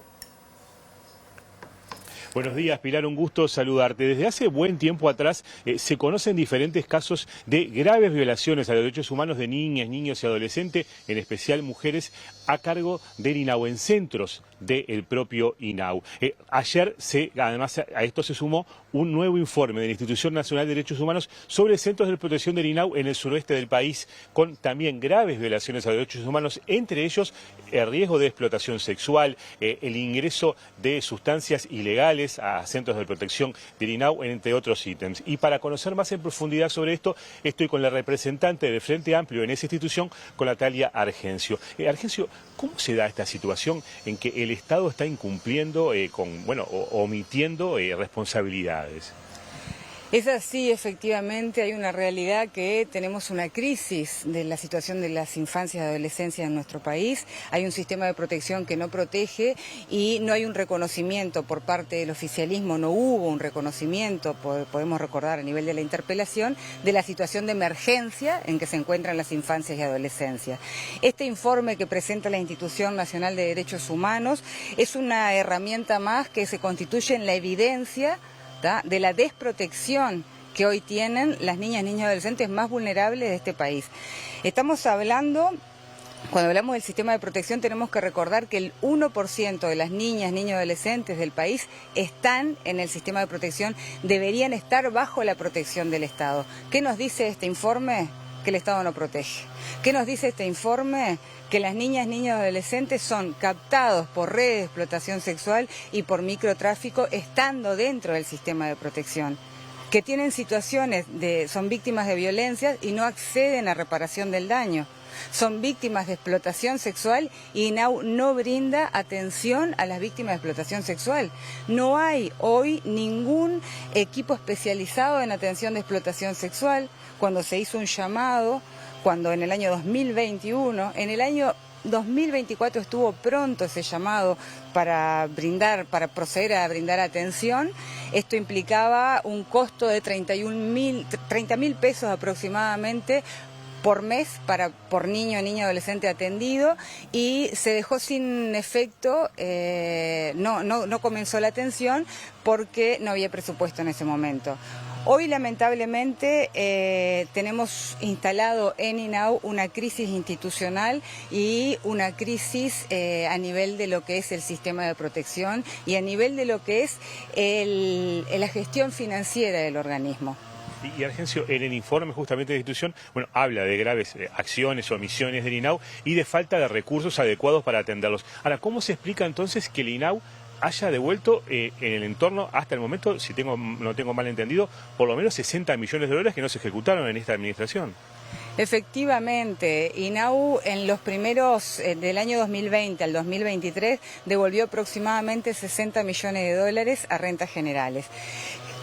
S14: Buenos días, Pilar, un gusto saludarte. Desde hace buen tiempo atrás se conocen diferentes casos de graves violaciones a los derechos humanos de niñas, niños y adolescentes, en especial mujeres, a cargo del INAU, en centros del propio INAU. Ayer, además, a esto se sumó un nuevo informe de la Institución Nacional de Derechos Humanos sobre centros de protección del INAU en el suroeste del país, con también graves violaciones a los derechos humanos, entre ellos el riesgo de explotación sexual, el ingreso de sustancias ilegales a centros de protección del INAU, entre otros ítems. Y para conocer más en profundidad sobre esto, estoy con la representante del Frente Amplio en esa institución, con Natalia Argencio. Argencio, ¿cómo se da esta situación en que el Estado está incumpliendo, omitiendo responsabilidades?
S15: Es así, efectivamente, hay una realidad que tenemos una crisis de la situación de las infancias y adolescencias en nuestro país. Hay un sistema de protección que no protege y no hay un reconocimiento por parte del oficialismo, no hubo un reconocimiento, podemos recordar a nivel de la interpelación, de la situación de emergencia en que se encuentran las infancias y adolescencias. Este informe que presenta la Institución Nacional de Derechos Humanos es una herramienta más que se constituye en la evidencia de la desprotección que hoy tienen las niñas, niños y adolescentes más vulnerables de este país. Cuando hablamos del sistema de protección tenemos que recordar que el 1% de las niñas, niños y adolescentes del país están en el sistema de protección, deberían estar bajo la protección del Estado. ¿Qué nos dice este informe? Que el Estado no protege. ¿Qué nos dice este informe? Que las niñas, niños y adolescentes son captados por redes de explotación sexual y por microtráfico estando dentro del sistema de protección. Que tienen son víctimas de violencia y no acceden a reparación del daño. Son víctimas de explotación sexual y INAU no brinda atención a las víctimas de explotación sexual. No hay hoy ningún equipo especializado en atención de explotación sexual. Cuando se hizo un llamado, cuando en el año 2021, en el año 2024 estuvo pronto ese llamado para proceder a brindar atención. Esto implicaba un costo de 30.000 pesos aproximadamente por mes por niño adolescente atendido, y se dejó sin efecto, no comenzó la atención porque no había presupuesto en ese momento. Hoy, lamentablemente, tenemos instalado en INAU una crisis institucional y una crisis a nivel de lo que es el sistema de protección y a nivel de lo que es la gestión financiera del organismo.
S14: Y Argencio, en el informe justamente de la institución, bueno, habla de graves acciones o omisiones del INAU y de falta de recursos adecuados para atenderlos. Ahora, ¿cómo se explica entonces que el INAU haya devuelto en el entorno, hasta el momento, si no tengo mal entendido, por lo menos 60 millones de dólares que no se ejecutaron en esta administración?
S15: Efectivamente, INAU en los primeros, del año 2020 al 2023, devolvió aproximadamente 60 millones de dólares a rentas generales.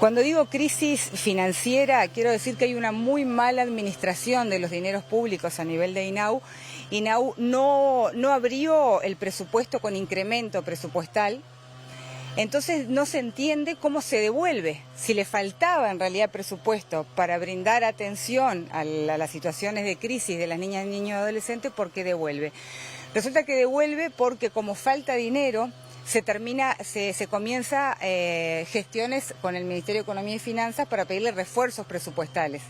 S15: Cuando digo crisis financiera, quiero decir que hay una muy mala administración de los dineros públicos a nivel de INAU. INAU no abrió el presupuesto con incremento presupuestal. Entonces no se entiende cómo se devuelve. Si le faltaba en realidad presupuesto para brindar atención a las situaciones de crisis de las niñas, niños y adolescentes, ¿por qué devuelve? Resulta que devuelve porque como falta dinero, se comienza gestiones con el Ministerio de Economía y Finanzas para pedirle refuerzos presupuestales.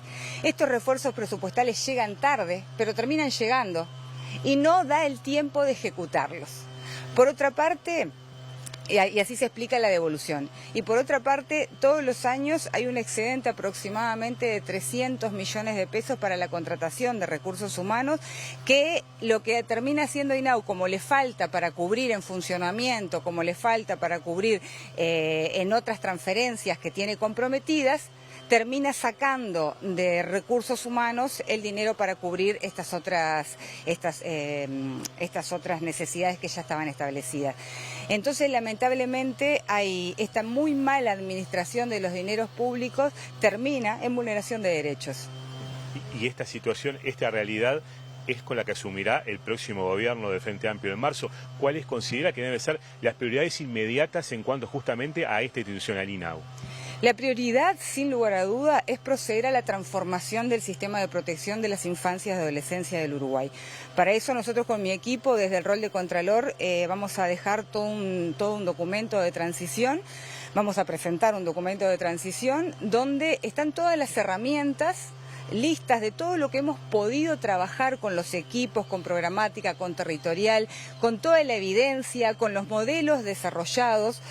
S15: Estos refuerzos presupuestales llegan tarde, pero terminan llegando y no da el tiempo de ejecutarlos. Por otra parte, y así se explica la devolución. Y por otra parte, todos los años hay un excedente aproximadamente de 300 millones de pesos para la contratación de recursos humanos, que lo que termina haciendo INAU, como le falta para cubrir en funcionamiento, como le falta para cubrir en otras transferencias que tiene comprometidas, termina sacando de recursos humanos el dinero para cubrir estas otras necesidades que ya estaban establecidas. Entonces, lamentablemente, esta muy mala administración de los dineros públicos termina en vulneración de derechos.
S14: Y esta situación, esta realidad, es con la que asumirá el próximo gobierno del Frente Amplio en marzo. ¿Cuáles considera que deben ser las prioridades inmediatas en cuanto justamente a esta institución, al INAU?
S15: La prioridad, sin lugar a duda, es proceder a la transformación del sistema de protección de las infancias y adolescencia del Uruguay. Para eso nosotros con mi equipo, desde el rol de Contralor, vamos a dejar todo un documento de transición. Vamos a presentar un documento de transición donde están todas las herramientas listas de todo lo que hemos podido trabajar con los equipos, con programática, con territorial, con toda la evidencia, con los modelos desarrollados,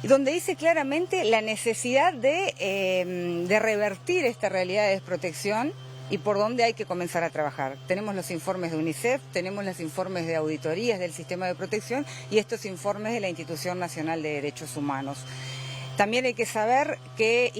S15: donde dice claramente la necesidad de revertir esta realidad de desprotección y por dónde hay que comenzar a trabajar. Tenemos los informes de UNICEF, tenemos los informes de auditorías del sistema de protección y estos informes de la Institución Nacional de Derechos Humanos. También hay que saber que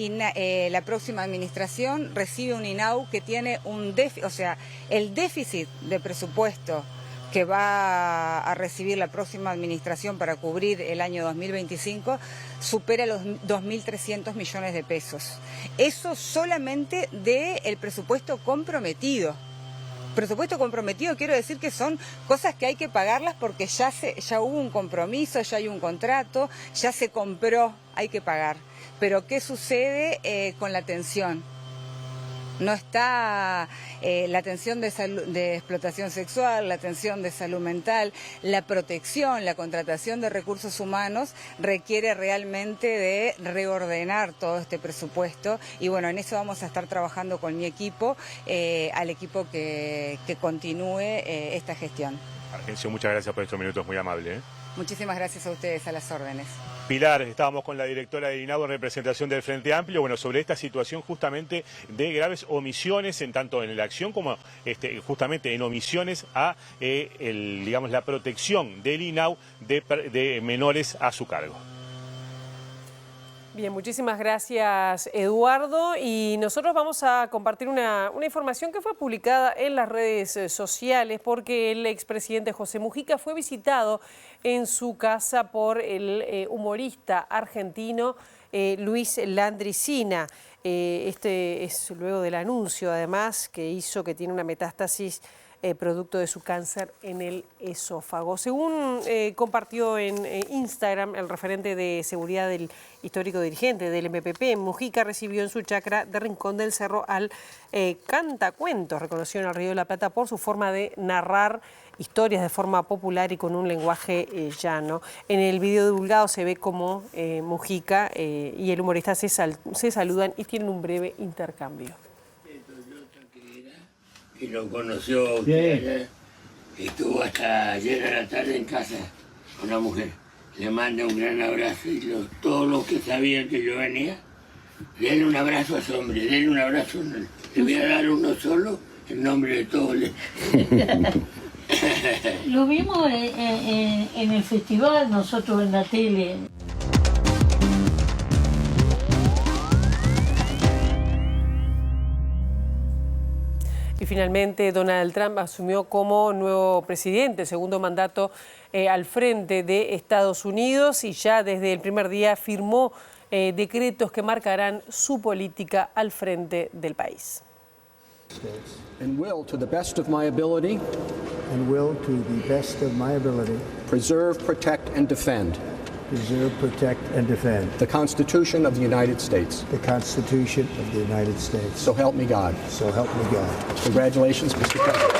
S15: la próxima administración recibe un INAU que tiene un déficit, o sea, el déficit de presupuesto que va a recibir la próxima administración para cubrir el año 2025 supera los 2.300 millones de pesos. Eso solamente del presupuesto comprometido. Presupuesto comprometido quiero decir que son cosas que hay que pagarlas porque ya hubo un compromiso, ya hay un contrato, ya se compró, hay que pagar. Pero ¿qué sucede con la atención? No está la atención de explotación sexual, la atención de salud mental, la protección, la contratación de recursos humanos requiere realmente de reordenar todo este presupuesto y bueno, en eso vamos a estar trabajando con mi equipo, al equipo que continúe esta gestión.
S14: Argencio, muchas gracias por estos minutos, muy amable.
S15: Muchísimas gracias a ustedes, a las órdenes.
S14: Pilar, estábamos con la directora de INAU en representación del Frente Amplio, bueno, sobre esta situación justamente de graves omisiones, en tanto en la acción como justamente en omisiones a la protección del INAU de menores a su cargo.
S1: Bien, muchísimas gracias, Eduardo. Y nosotros vamos a compartir una información que fue publicada en las redes sociales porque el expresidente José Mujica fue visitado en su casa por el humorista argentino Luis Landricina. Este es luego del anuncio, además, que hizo que tiene una metástasis producto de su cáncer en el esófago. Según compartió en Instagram el referente de seguridad del histórico dirigente del MPP, Mujica recibió en su chacra de Rincón del Cerro al cantacuentos, reconocido en el Río de la Plata por su forma de narrar historias de forma popular y con un lenguaje llano. En el video divulgado se ve como Mujica y el humorista se saludan y tienen un breve intercambio.
S16: Y lo conoció a usted, estuvo hasta ayer a la tarde en casa con una mujer. Le manda un gran abrazo y todos los que sabían que yo venía, denle un abrazo a ese hombre, denle un abrazo. Le voy a dar uno solo en nombre de todos.
S17: Lo vimos en el festival, nosotros en la tele.
S1: Y finalmente Donald Trump asumió como nuevo presidente, segundo mandato al frente de Estados Unidos, y ya desde el primer día firmó decretos que marcarán su política al frente del país.
S18: And will, to the best of my ability, preserve, protect, and defend.
S19: Preserve, protect, and defend.
S18: The Constitution of the United States.
S19: The Constitution of the United States.
S18: So help me God.
S19: So help me God.
S18: Congratulations, Mr. President.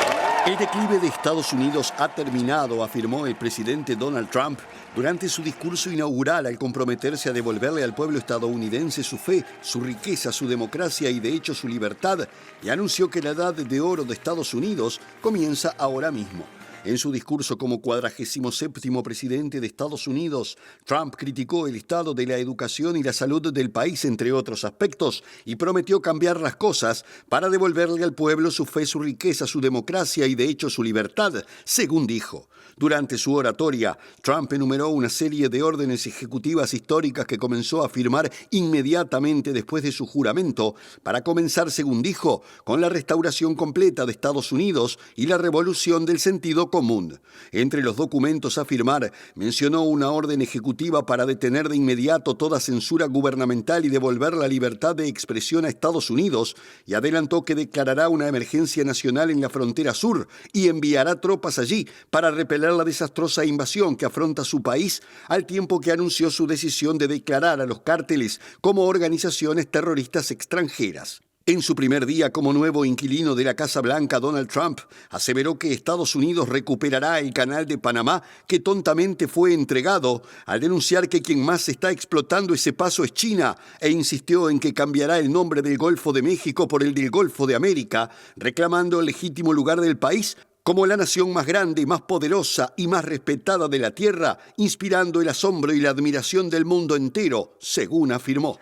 S20: El declive de Estados Unidos ha terminado, afirmó el presidente Donald Trump durante su discurso inaugural al comprometerse a devolverle al pueblo estadounidense su fe, su riqueza, su democracia y de hecho su libertad, y anunció que la edad de oro de Estados Unidos comienza ahora mismo. En su discurso como 47º presidente de Estados Unidos, Trump criticó el estado de la educación y la salud del país, entre otros aspectos, y prometió cambiar las cosas para devolverle al pueblo su fe, su riqueza, su democracia y de hecho su libertad, según dijo. Durante su oratoria, Trump enumeró una serie de órdenes ejecutivas históricas que comenzó a firmar inmediatamente después de su juramento, para comenzar, según dijo, con la restauración completa de Estados Unidos y la revolución del sentido común. Entre los documentos a firmar, mencionó una orden ejecutiva para detener de inmediato toda censura gubernamental y devolver la libertad de expresión a Estados Unidos, y adelantó que declarará una emergencia nacional en la frontera sur y enviará tropas allí para repeler la desastrosa invasión que afronta su país, al tiempo que anunció su decisión de declarar a los cárteles como organizaciones terroristas extranjeras. En su primer día como nuevo inquilino de la Casa Blanca, Donald Trump aseveró que Estados Unidos recuperará el canal de Panamá que tontamente fue entregado, al denunciar que quien más está explotando ese paso es China, e insistió en que cambiará el nombre del Golfo de México por el del Golfo de América, reclamando el legítimo lugar del país como la nación más grande, más poderosa y más respetada de la Tierra, inspirando el asombro y la admiración del mundo entero, según afirmó.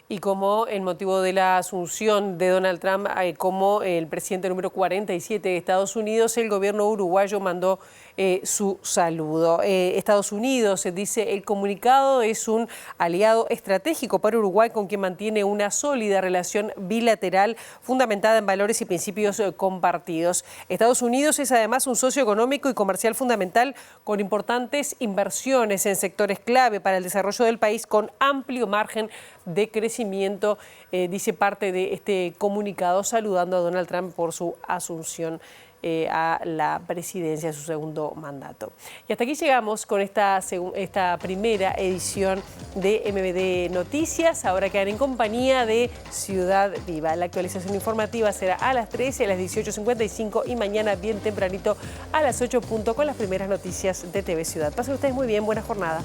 S1: Y como el motivo de la asunción de Donald Trump como el presidente número 47 de Estados Unidos, el gobierno uruguayo mandó su saludo. Estados Unidos, dice el comunicado, es un aliado estratégico para Uruguay con quien mantiene una sólida relación bilateral fundamentada en valores y principios compartidos. Estados Unidos es además un socio económico y comercial fundamental con importantes inversiones en sectores clave para el desarrollo del país con amplio margen de crecimiento, dice parte de este comunicado, saludando a Donald Trump por su asunción a la presidencia, su segundo mandato. Y hasta aquí llegamos con esta primera edición de MBD Noticias. Ahora quedan en compañía de Ciudad Viva. La actualización informativa será a las 13, a las 18:55 y mañana bien tempranito a las 8 con las primeras noticias de TV Ciudad. Pasen ustedes muy bien, buena jornada.